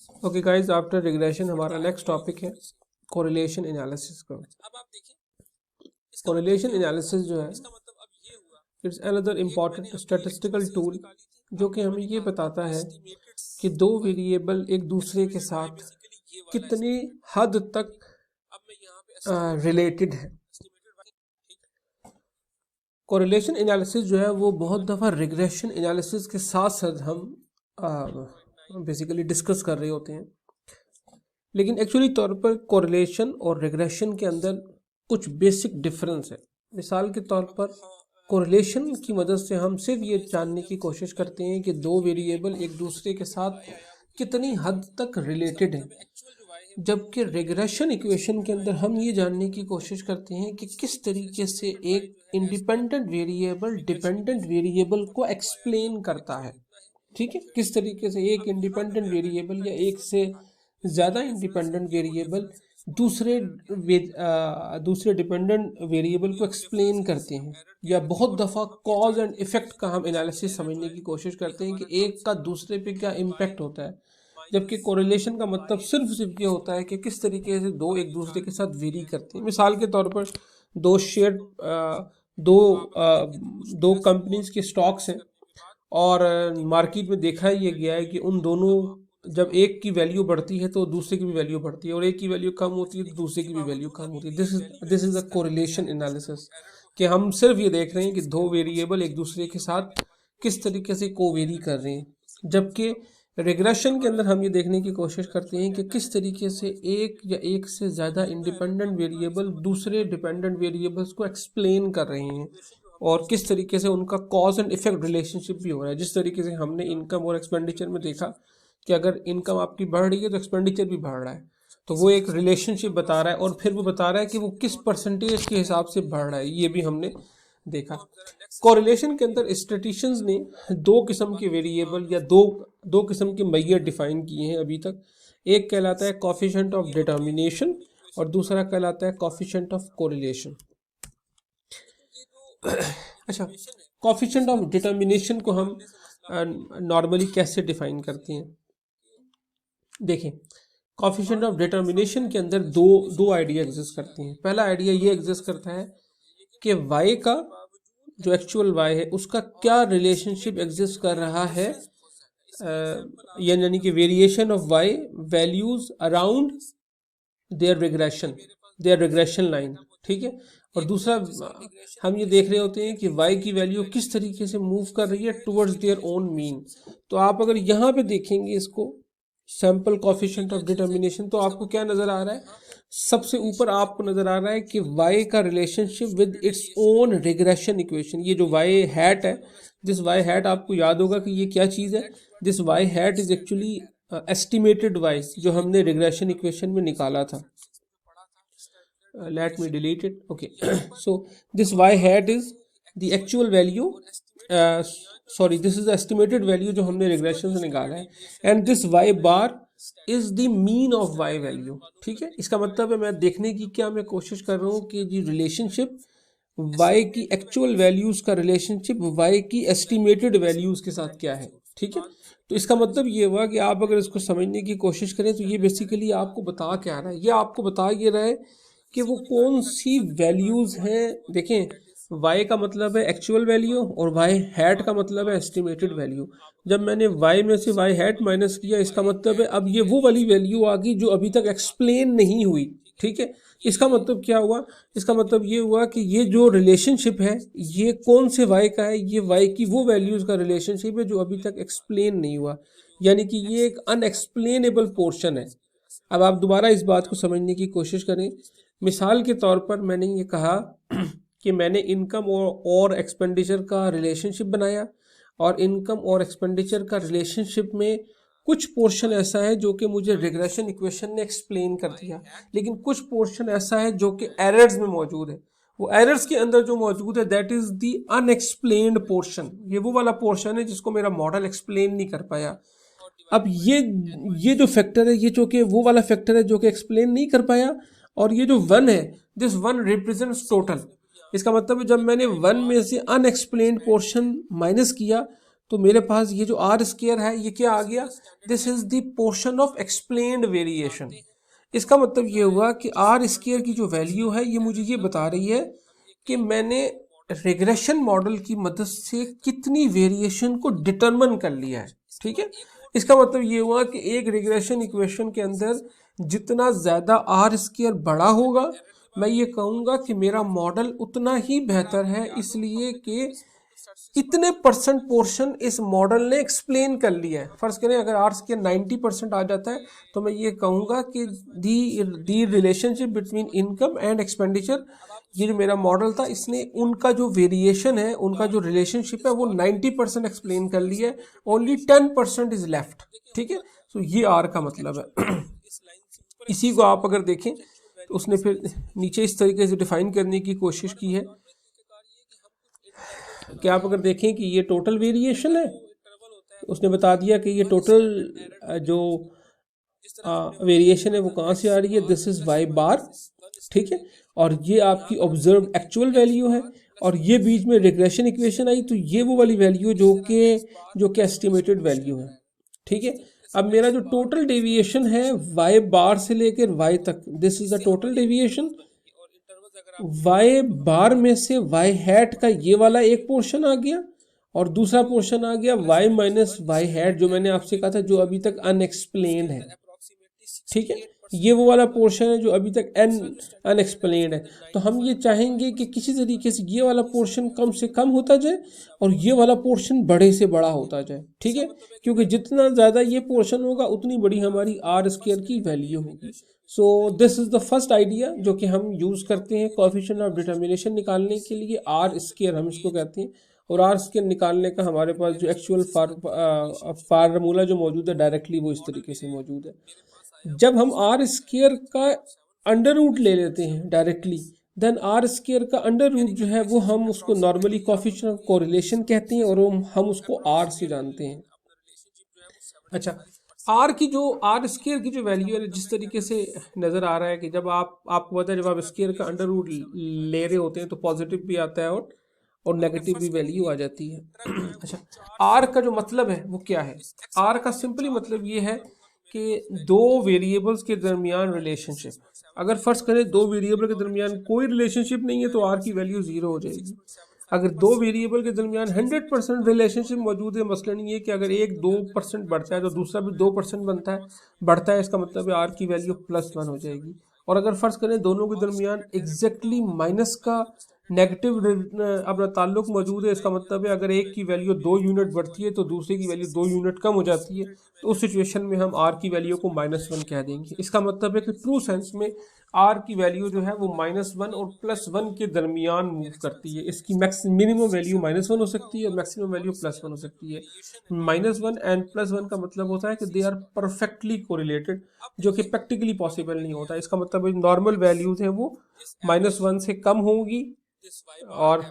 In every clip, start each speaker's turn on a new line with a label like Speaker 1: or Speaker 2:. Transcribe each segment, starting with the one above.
Speaker 1: Okay guys, after regression हमारा next topic है correlation analysis का। कोरिलेशन एनालिसिस जो है it's another important statistical tool जो कि हमें ये बताता है कि दो वेरिएबल एक दूसरे के साथ कितनी हद तक रिलेटेड है। कोरिलेशन एनालिसिस जो है वो बहुत दफ़ा रिग्रेशन एनालिसिस के साथ साथ हम बेसिकली डिस्कस कर रहे होते हैं, लेकिन एक्चुअली तौर पर कोरिलेशन और रिग्रेशन के अंदर कुछ बेसिक डिफरेंस है। मिसाल के तौर पर कोरिलेशन की मदद से हम सिर्फ ये जानने की कोशिश करते हैं कि दो वेरिएबल एक दूसरे के साथ कितनी हद तक रिलेटेड हैं, जबकि रिग्रेशन इक्वेशन के अंदर हम ये जानने की कोशिश करते हैं कि किस तरीके से एक इंडिपेंडेंट वेरिएबल डिपेंडेंट वेरिएबल को एक्सप्लेन करता है। ठीक है, किस तरीके से एक इंडिपेंडेंट वेरिएबल या एक से ज़्यादा इंडिपेंडेंट वेरिएबल दूसरे डिपेंडेंट वेरिएबल को एक्सप्लेन करते हैं, या बहुत दफ़ा कॉज एंड इफ़ेक्ट का हम एनालिसिस समझने की कोशिश करते हैं कि एक का दूसरे पे क्या इम्पैक्ट होता है। जबकि कोरिलेशन का मतलब सिर्फ ये होता है कि किस तरीके से दो एक दूसरे के साथ वेरी करते हैं। मिसाल के तौर पर दो शेयर दो कंपनीज के स्टॉक्स हैं और मार्केट में देखा ये गया है कि उन दोनों जब एक की वैल्यू बढ़ती है तो दूसरे की भी वैल्यू बढ़ती है, और एक की वैल्यू कम होती है तो दूसरे की भी वैल्यू कम होती है। This is a correlation analysis, कि हम सिर्फ ये देख रहे हैं कि दो वेरिएबल एक दूसरे के साथ किस तरीके से कोवेरी कर रहे हैं। जबकि रिग्रेशन के अंदर हम ये देखने की कोशिश करते हैं कि किस तरीके से एक या एक से ज़्यादा इंडिपेंडेंट वेरिएबल दूसरे डिपेंडेंट वेरिएबल्स को एक्सप्लेन कर रहे हैं, और किस तरीके से उनका कॉज एंड इफेक्ट रिलेशनशिप भी हो रहा है। जिस तरीके से हमने इनकम और एक्सपेंडिचर में देखा कि अगर इनकम आपकी बढ़ रही है तो एक्सपेंडिचर भी बढ़ रहा है, तो वो एक रिलेशनशिप बता रहा है, और फिर वो बता रहा है कि वो किस परसेंटेज के हिसाब से बढ़ रहा है, ये भी हमने देखा। कोरिलेशन के अंदर स्टैटिस्टिशियंस ने दो किस्म के वेरिएबल या दो किस्म के मेजर डिफाइन किए हैं अभी तक। एक कहलाता है कोफिशिएंट ऑफ डिटर्मिनेशन और दूसरा कहलाता है कोफिशिएंट ऑफ कोरिलेशन। अच्छा, कोफिशिएंट ऑफ डिटर्मिनेशन को हम नॉर्मली कैसे डिफाइन करते हैं? देखें, कोफिशिएंट ऑफ डिटर्मिनेशन के अंदर दो आइडिया एग्जिस्ट करते हैं। पहला आइडिया ये एग्जिस्ट करता है कि y का जो एक्चुअल y है उसका क्या रिलेशनशिप एग्जिस्ट कर रहा है, यानी कि variation of y values around their regression line. ठीक है, और दूसरा हम ये देख रहे होते हैं कि y की वैल्यू किस तरीके से मूव कर रही है टुवर्ड्स देयर ओन मीन। तो आप अगर यहाँ पे देखेंगे इसको सैंपल कोफिशिएंट ऑफ डिटर्मिनेशन, तो आपको क्या नज़र आ रहा है? सबसे ऊपर आपको नज़र आ रहा है कि y का relationship with its own regression equation. ये जो y हैट है, दिस y हैट आपको याद होगा कि ये क्या चीज़ है। This y hat is actually estimated y जो हमने रिग्रेशन इक्वेशन में निकाला था। Let me delete it. Okay. So this y hat is the actual value, sorry, this is the estimated value जो हमने रिग्रेशन से निकाला है, and this y bar is the mean of y value। ठीक है, इसका मतलब है मैं देखने की क्या मैं कोशिश कर रहा हूँ कि जी रिलेशनशिप y की एक्चुअल वैल्यूज का रिलेशनशिप y की एस्टिमेटेड वैल्यूज के साथ क्या है। ठीक है, तो इसका मतलब ये हुआ कि आप अगर इसको समझने की कोशिश करें तो ये बेसिकली आपको बता क्या रहा है, ये आपको बता ये रहा है कि वो कौन सी वैल्यूज हैं। देखें, y का मतलब है एक्चुअल वैल्यू और y हैट का मतलब है एस्टिमेटेड वैल्यू। जब मैंने y में से y हैट माइनस किया, इसका मतलब है अब ये वो वाली वैल्यू आ गई जो अभी तक एक्सप्लेन नहीं हुई। ठीक है, इसका मतलब क्या हुआ? इसका मतलब ये हुआ कि ये जो रिलेशनशिप है ये कौन से y का है? ये y की वो वैल्यूज का रिलेशनशिप है जो अभी तक एक्सप्लेन नहीं हुआ, यानी कि ये एक अनएक्सप्लेनेबल पोर्शन है। अब आप दोबारा इस बात को समझने की कोशिश करें। मिसाल के तौर पर मैंने ये कहा कि मैंने इनकम और एक्सपेंडिचर का रिलेशनशिप बनाया, और इनकम और एक्सपेंडिचर का रिलेशनशिप में कुछ पोर्शन ऐसा है जो कि मुझे रिग्रेशन इक्वेशन ने एक्सप्लेन कर दिया, लेकिन कुछ पोर्शन ऐसा है जो कि एरर्स में मौजूद है। वो एरर्स के अंदर जो मौजूद है that is the unexplained portion. ये वो वाला पोर्शन है जिसको मेरा मॉडल एक्सप्लेन नहीं कर पाया। अब ये जो फैक्टर है, ये जो कि वो वाला फैक्टर है जो कि एक्सप्लेन नहीं कर पाया, और ये जो वन है, दिस वन रिप्रेजेंट्स टोटल। इसका मतलब है जब मैंने वन में से अनएक्सप्लेन्ड पोर्शन माइनस किया तो मेरे पास ये जो आर स्क्वायर है ये क्या आ गया, this is the portion of explained variation. इसका मतलब ये हुआ कि आर स्क्वायर की जो वैल्यू है ये मुझे ये बता रही है कि मैंने रिग्रेशन मॉडल की मदद से कितनी वेरिएशन को डिटरमिन कर लिया है। ठीक है, इसका मतलब ये हुआ कि एक रिग्रेशन इक्वेशन के अंदर जितना ज़्यादा आर स्क्वायर बड़ा होगा, मैं ये कहूँगा कि मेरा मॉडल उतना ही बेहतर है, इसलिए कि इतने परसेंट पोर्शन इस मॉडल ने एक्सप्लेन कर लिया है। फर्ज करें अगर आर स्क्वायर 90% आ जाता है तो मैं ये कहूँगा कि the relationship between income and expenditure, ये जो मेरा मॉडल था इसने उनका जो वेरिएशन है, उनका जो रिलेशनशिप है वो 90% एक्सप्लेन कर लिया है, ओनली 10% इज लेफ्ट। ठीक है, तो ये आर का मतलब है। इसी को आप अगर देखें तो उसने फिर नीचे इस तरीके से डिफाइन करने की कोशिश की है कि आप अगर देखें कि ये टोटल वेरिएशन है, उसने बता दिया कि ये टोटल जो वेरिएशन है वो कहाँ से आ रही है, दिस इज वाई बार। ठीक है, और ये आपकी ऑब्जर्व एक्चुअल वैल्यू है, और ये बीच में रिग्रेशन इक्वेशन आई तो ये वो वाली वैल्यू जो कि एस्टिमेटेड वैल्यू है। ठीक है, अब मेरा जो टोटल डेविएशन है वाई बार से लेकर वाई तक, this is the total deviation. Y bar में से वाई हैट का ये वाला एक पोर्शन आ गया, और दूसरा पोर्शन आ गया वाई माइनस वाई हैट, जो मैंने आपसे कहा था जो अभी तक अनएक्सप्लेन्ड है। ठीक है, ये वो वाला पोर्शन है जो अभी तक अनएक्सप्लेन्ड है। तो हम ये चाहेंगे कि किसी तरीके से ये वाला पोर्शन कम से कम होता जाए और ये वाला पोर्शन बड़े से बड़ा होता जाए। ठीक है, क्योंकि जितना ज़्यादा ये पोर्शन होगा उतनी बड़ी हमारी आर स्क्वायर की वैल्यू होगी। So this is the first idea जो कि हम यूज़ करते हैं कोएफिशिएंट ऑफ डिटर्मिनेशन निकालने के लिए, आर स्क्वायर हम इसको कहते हैं। और आर स्क्वायर निकालने का हमारे पास जो एक्चुअल फार्मूला जो मौजूद है डायरेक्टली वो इस तरीके से मौजूद है। जब हम आर स्क्वायर का अंडर रूट ले लेते हैं डायरेक्टली, देन आर स्क्वायर का अंडर रूट जो है वो हम उसको नॉर्मली कोएफिशिएंट ऑफ कोरिलेशन कहते हैं, और हम उसको आर से जानते हैं। अच्छा, आर की जो आर स्क्वायर की जो वैल्यू है जिस तरीके से नज़र आ रहा है कि जब आपको पता है जब आप स्क्वायर का अंडर रूट ले रहे होते हैं तो पॉजिटिव भी आता है और नेगेटिव भी वैल्यू आ जाती है। अच्छा, आर का जो मतलब है वो क्या है, आर का सिंपली मतलब ये है कि दो वेरिएबल्स के दरमियान रिलेशनशिप। अगर फर्ज करें दो वेरिएबल के दरमियान कोई रिलेशनशिप नहीं है तो आर की वैल्यू जीरो हो जाएगी। अगर दो वेरिएबल के दरमियान 100% रिलेशनशिप मौजूद है, मसलन ये कि अगर एक 2% बढ़ता है तो दूसरा भी 2% बढ़ता है, इसका मतलब है आर की वैल्यू +1 हो जाएगी। और अगर फर्ज करें दोनों के दरमियान एग्जैक्टली माइनस का नेगेटिव अपना ताल्लुक मौजूद है, इसका मतलब है अगर एक की वैल्यू 2 यूनिट बढ़ती है तो दूसरे की वैल्यू 2 यूनिट कम हो जाती है, तो उस सिचुएशन में हम आर की वैल्यू को -1 कह देंगे। इसका मतलब है कि ट्रू सेंस में आर की वैल्यू जो है वो -1 और +1 के दरमियान मूव करती है। इसकी मिनिमम वैल्यू -1 हो सकती है और मैक्सिमम वैल्यू +1 हो सकती है। -1 एंड +1 का मतलब होता है कि दे आर परफेक्टली कोरिलेटेड, जो कि प्रैक्टिकली पॉसिबल नहीं होता। इसका मतलब नॉर्मल वैल्यूज हैं वो -1 से कम होगी और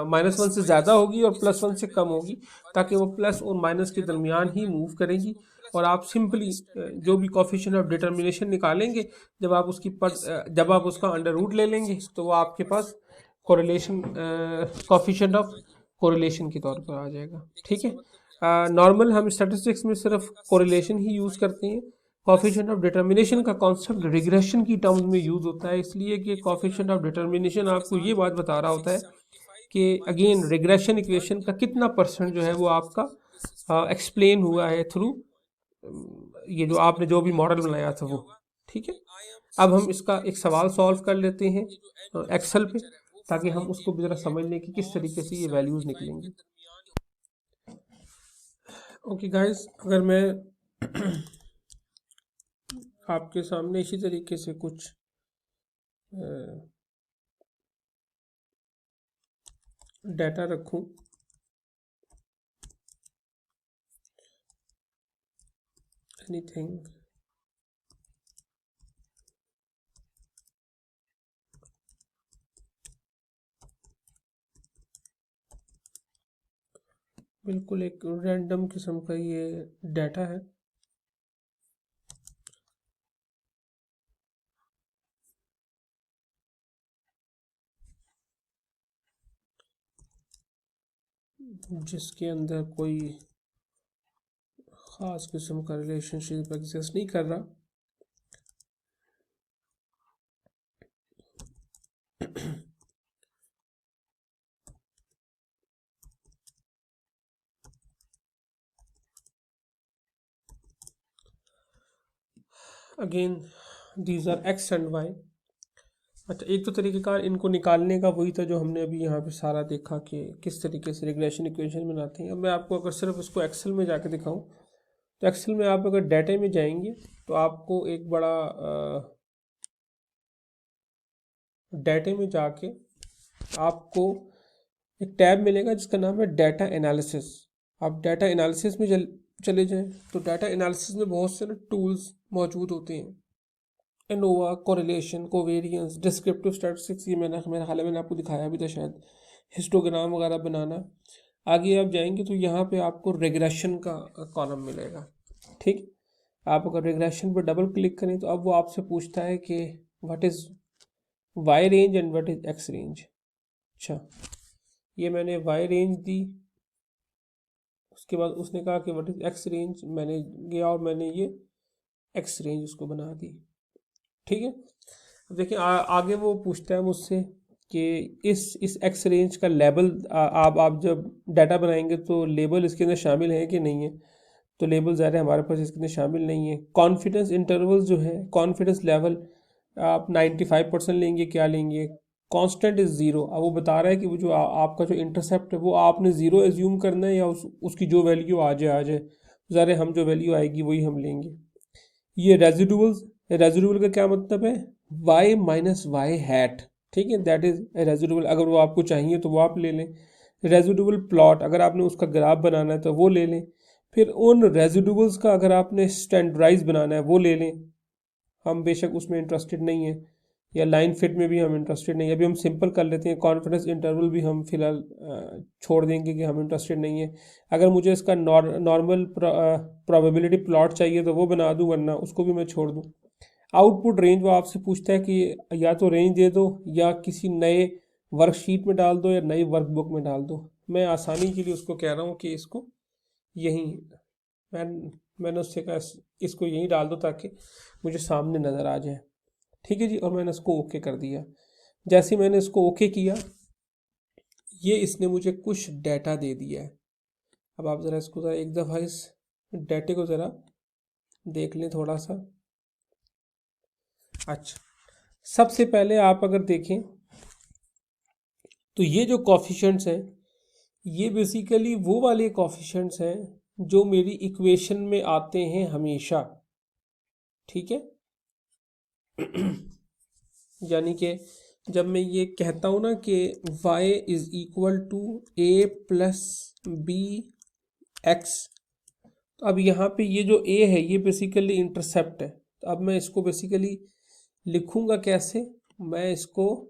Speaker 1: -1 से ज़्यादा होगी और +1 से कम होगी, ताकि वो प्लस और माइनस के दरमियान ही मूव करेंगी। और आप सिंपली जो भी कोएफिशिएंट ऑफ डिटर्मिनेशन निकालेंगे, जब आप उसका अंडर रूट ले लेंगे तो वो आपके पास कोरिलेशन कोएफिशिएंट ऑफ कोरिलेशन के तौर पर आ जाएगा। ठीक है, नॉर्मल हम स्टैटिस्टिक्स में सिर्फ कोरिलेशन ही यूज़ करते हैं। कोएफिशिएंट ऑफ डिटर्मिनेशन का कॉन्सेप्ट रिग्रेशन की टर्म्स में यूज़ होता है, इसलिए कि कोएफिशिएंट ऑफ डिटर्मिनेशन आपको ये बात बता रहा होता है कि अगेन रिग्रेशन इक्वेशन का कितना परसेंट जो है वो आपका एक्सप्लेन हुआ है थ्रू ये जो आपने जो भी मॉडल बनाया था वो। ठीक है, अब हम इसका एक सवाल सॉल्व कर लेते हैं एक्सेल पे, ताकि हम उसको भी ज़रा समझ लें कि किस तरीके से ये वैल्यूज़ निकलेंगी। ओके गाइस, अगर मैं आपके सामने इसी तरीके से कुछ डाटा रखूं, एनीथिंग, बिल्कुल एक रैंडम किस्म का ये डाटा है। जिसके अंदर कोई ख़ास किस्म का रिलेशनशिप एग्जिस्ट नहीं कर रहा। Again these are X and Y. अच्छा, एक तो तरीक़ेकार इनको निकालने का वही था जो हमने अभी यहाँ पे सारा देखा कि किस तरीके से रिग्रेशन इक्वेशन बनाते हैं। अब मैं आपको अगर सिर्फ इसको एक्सेल में जाके दिखाऊं तो एक्सेल में आप अगर डाटा में जाएंगे तो आपको एक बड़ा डाटा में जाके आपको एक टैब मिलेगा जिसका नाम है डाटा एनालिसिस। आप डाटा एनालिसिस में चले जाएं तो डाटा एनालिसिस में बहुत सारे टूल्स मौजूद होते हैं। ANOVA, correlation, covariance, descriptive statistics, ये मेरे ख्याल है मैंने आपको दिखाया भी था शायद, हिस्टोग्राम वगैरह बनाना। आगे आप जाएंगे तो यहाँ पे आपको रिग्रेशन का कॉलम मिलेगा। ठीक, आप अगर रिग्रेशन पर डबल क्लिक करें तो अब वो आपसे पूछता है कि what is why range and what is x range. अच्छा, ये मैंने वाई रेंज दी, उसके बाद उसने कहा कि व्हाट इज़ एक्स रेंज, मैंने गया और मैंने ये एक्स रेंज उसको बना दी। ठीक है, अब देखिए आगे वो पूछता है मुझसे कि इस एक्स रेंज का लेबल आप जब डाटा बनाएंगे तो लेबल इसके अंदर शामिल है कि नहीं है। तो लेबल ज़्यादा हमारे पास इसके अंदर शामिल नहीं है। कॉन्फिडेंस इंटरवल जो है, कॉन्फिडेंस लेवल आप 95% लेंगे, क्या लेंगे, कांस्टेंट इज़ ज़ीरो। अब वो बता रहा है कि वो जो आपका जो इंटरसेप्ट है वो आपने ज़ीरो एज्यूम करना है या उसकी जो वैल्यू आ जाए ज़रा हम जो वैल्यू आएगी वही हम लेंगे। ये रेजिडुअल्स, रेजिडुअल का क्या मतलब है, y माइनस वाई हैट। ठीक है, दैट इज रेजिडुअल। अगर वो आपको चाहिए तो वो आप ले लें। रेजिडुअल प्लॉट, अगर आपने उसका ग्राफ बनाना है तो वो ले लें। फिर उन रेजिडुअल्स का अगर आपने स्टैंडर्डाइज बनाना है वो ले लें। हम बेशक उसमें इंटरेस्टेड नहीं है, या लाइन फिट में भी हम इंटरेस्टेड नहीं है। अभी हम सिंपल कर लेते हैं, कॉन्फिडेंस इंटरवल भी हम फिलहाल छोड़ देंगे कि हम इंटरेस्टेड नहीं है। अगर मुझे इसका नॉर्मल प्रोबेबिलिटी प्लॉट चाहिए तो वो बना दूं, वरना उसको भी मैं छोड़ दूं। आउटपुट रेंज, वो आपसे पूछता है कि या तो रेंज दे दो या किसी नए वर्कशीट में डाल दो या नई वर्कबुक में डाल दो। मैं आसानी के लिए उसको कह रहा हूँ कि इसको यहीं मैं मैंने उससे कहा इसको यहीं डाल दो ताकि मुझे सामने नज़र आ जाए। ठीक है जी, और मैंने इसको ओके कर दिया। जैसे मैंने इसको ओके किया, ये इसने मुझे कुछ डाटा दे दिया है। अब आप ज़रा इसको ज़रा एक दफ़ा इस डाटे को ज़रा देख लें थोड़ा सा। अच्छा, सबसे पहले आप अगर देखें तो ये जो कॉफिशेंट्स हैं ये बेसिकली वो वाले कॉफिशेंट्स हैं जो मेरी इक्वेशन में आते हैं हमेशा। ठीक है, यानी कि जब मैं ये कहता हूँ ना कि y is equal to a plus B X, तो अब यहाँ पे ये जो a है ये बेसिकली इंटरसेप्ट है। तो अब मैं इसको बेसिकली लिखूँगा कैसे, मैं इसको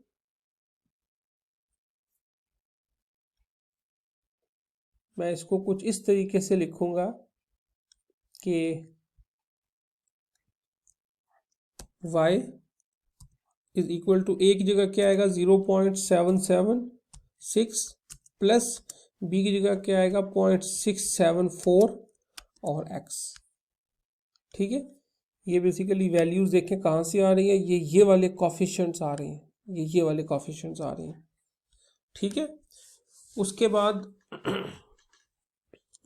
Speaker 1: कुछ इस तरीके से लिखूँगा कि y is equal to a की जगह क्या आएगा 0.776 प्लस b की जगह क्या आएगा 0.674 और x। ठीक है, ये बेसिकली वैल्यूज देखें कहाँ से आ रही है, ये वाले कॉफिशेंट्स आ रहे हैं, ये वाले कॉफिशेंट्स आ रहे हैं। ठीक है, उसके बाद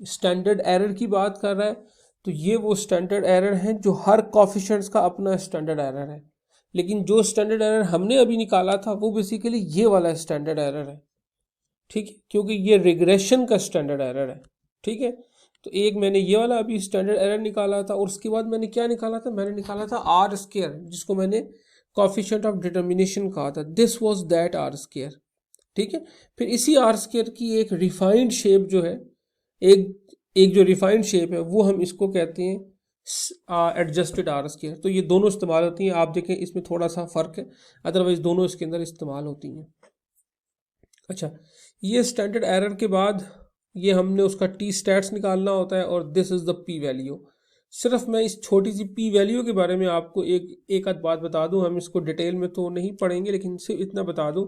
Speaker 1: स्टैंडर्ड एरर की बात कर रहा है तो ये वो स्टैंडर्ड एरर हैं जो हर कॉफिशेंट्स का अपना स्टैंडर्ड एरर है। लेकिन जो स्टैंडर्ड एरर हमने अभी निकाला था वो बेसिकली ये वाला स्टैंडर्ड एरर है। ठीक है, क्योंकि ये रिग्रेशन का स्टैंडर्ड एरर है। ठीक है, तो एक मैंने ये वाला अभी स्टैंडर्ड एरर निकाला था और उसके बाद मैंने क्या निकाला था, मैंने निकाला था आर स्केयर, जिसको मैंने कॉफिशेंट ऑफ डिटर्मिनेशन कहा था। This was that R square. ठीक है, फिर इसी आर स्केयर की एक रिफाइंड शेप जो है, एक जो रिफाइंड शेप है वो हम इसको कहते हैं एडजस्टेड आर स्केयर। तो ये दोनों इस्तेमाल होती हैं। आप देखें इसमें थोड़ा सा फ़र्क है, अदरवाइज दोनों इसके अंदर इस्तेमाल होती हैं। अच्छा, ये स्टैंडर्ड एरर के बाद ये हमने उसका टी स्टैट्स निकालना होता है और this is the P value. सिर्फ मैं इस छोटी सी पी वैल्यू के बारे में आपको एक आध बात बता दूं, हम इसको डिटेल में तो नहीं पढ़ेंगे लेकिन सिर्फ इतना बता दूं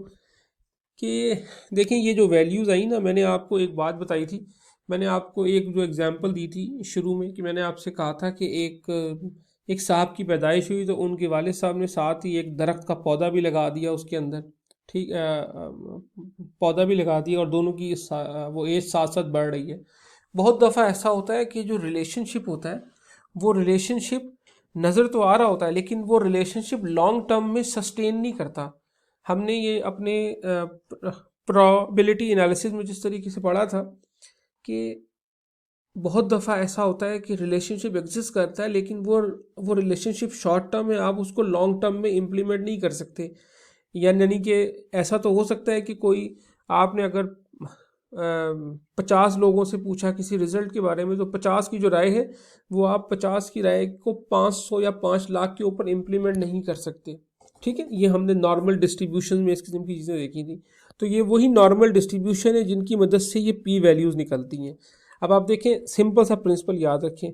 Speaker 1: कि देखें ये जो वैल्यूज़ आई ना, मैंने आपको एक बात बताई थी, मैंने आपको एक जो एग्जांपल दी थी शुरू में कि मैंने आपसे कहा था कि एक साहब की पैदाइश हुई तो उनके वालिद साहब ने साथ ही एक दरख्त का पौधा भी लगा दिया उसके अंदर, ठीक, पौधा भी लगा दिया और दोनों की वो एज साथ साथ बढ़ रही है। बहुत दफ़ा ऐसा होता है कि जो रिलेशनशिप होता है वो रिलेशनशिप नज़र तो आ रहा होता है लेकिन वो रिलेशनशिप लॉन्ग टर्म में सस्टेन नहीं करता। हमने ये अपने प्रोबेबिलिटी एनालिसिस में जिस तरीके से पढ़ा था कि बहुत दफ़ा ऐसा होता है कि रिलेशनशिप एग्जिस्ट करता है लेकिन वो रिलेशनशिप शॉर्ट टर्म है, आप उसको लॉन्ग टर्म में इम्प्लीमेंट नहीं कर सकते। यानी कि ऐसा तो हो सकता है कि कोई, आपने अगर 50 लोगों से पूछा किसी रिजल्ट के बारे में तो 50 की जो राय है वो आप 50 की राय को 500 या 5 लाख के ऊपर इम्प्लीमेंट नहीं कर सकते। ठीक है, ये हमने नॉर्मल डिस्ट्रीब्यूशन में इस किस्म की चीज़ें देखी थी। तो ये वही नॉर्मल डिस्ट्रीब्यूशन है जिनकी मदद से ये पी वैल्यूज़ निकलती हैं। अब आप देखें, सिंपल सा प्रिंसिपल याद रखें,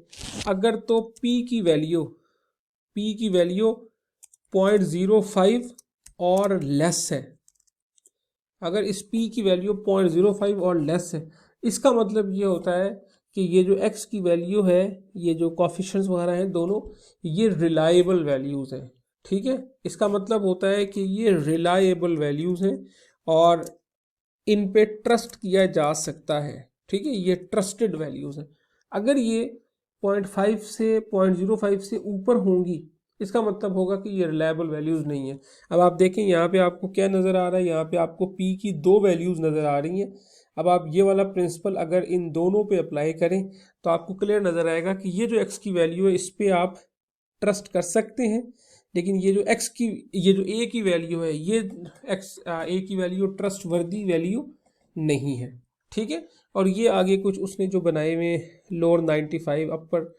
Speaker 1: अगर तो पी की वैल्यू 0.05 और लेस है, अगर इस p की वैल्यू 0.05 और लेस है, इसका मतलब ये होता है कि ये जो x की वैल्यू है, ये जो कॉफिशेंट्स वगैरह हैं दोनों, ये रिलायबल वैल्यूज़ हैं। ठीक है, इसका मतलब होता है कि ये रिलायबल वैल्यूज़ हैं और इन पे ट्रस्ट किया जा सकता है। ठीक है, ये ट्रस्टेड वैल्यूज़ हैं। अगर ये 0.5 से 0.05 से ऊपर होंगी, इसका मतलब होगा कि ये रिलायबल वैल्यूज़ नहीं है। अब आप देखें यहाँ पे आपको क्या नज़र आ रहा है, यहाँ पे आपको p की 2 वैल्यूज़ नज़र आ रही हैं। अब आप ये वाला प्रिंसिपल अगर इन दोनों पे अप्लाई करें तो आपको क्लियर नज़र आएगा कि ये जो x की वैल्यू है इस पे आप ट्रस्ट कर सकते हैं, लेकिन ये जो a की वैल्यू है, ये a की वैल्यू ट्रस्ट वर्दी वैल्यू नहीं है। ठीक है, और ये आगे कुछ उसने जो बनाए हुए लोअर 95 अपर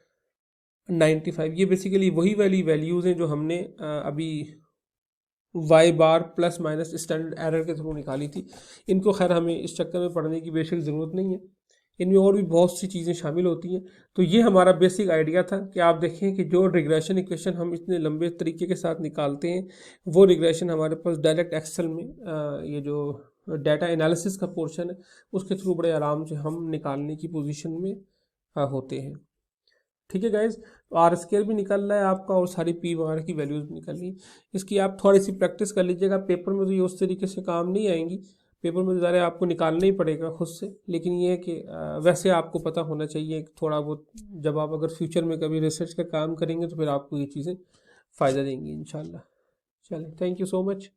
Speaker 1: 95, ये बेसिकली वही वाली वैल्यूज़ हैं जो हमने अभी वाई बार प्लस माइनस स्टैंडर्ड एरर के थ्रू निकाली थी। इनको खैर हमें इस चक्कर में पढ़ने की बेशक ज़रूरत नहीं है, इनमें और भी बहुत सी चीज़ें शामिल होती हैं। तो ये हमारा बेसिक आइडिया था कि आप देखें कि जो रिग्रेशन इक्वेशन हम इतने लंबे तरीके के साथ निकालते हैं वो रिग्रेशन हमारे पास डायरेक्ट एक्सेल में ये जो डाटा एनालिसिस का पोर्शन है उसके थ्रू बड़े आराम से हम निकालने की पोजीशन में होते हैं। ठीक है गाइज, तो आर स्केल भी निकल रहा है आपका और सारी पी वगैरह की वैल्यूज भी निकल रही है। इसकी आप थोड़ी सी प्रैक्टिस कर लीजिएगा, पेपर में तो ये उस तरीके से काम नहीं आएंगी, पेपर में तो ज़्यादा आपको निकालना ही पड़ेगा खुद से, लेकिन ये है कि वैसे आपको पता होना चाहिए थोड़ा बहुत, जब आप अगर फ्यूचर में कभी रिसर्च का काम करेंगे तो फिर आपको ये चीज़ें फ़ायदा देंगी इंशाल्लाह। चलें, थैंक यू सो मच।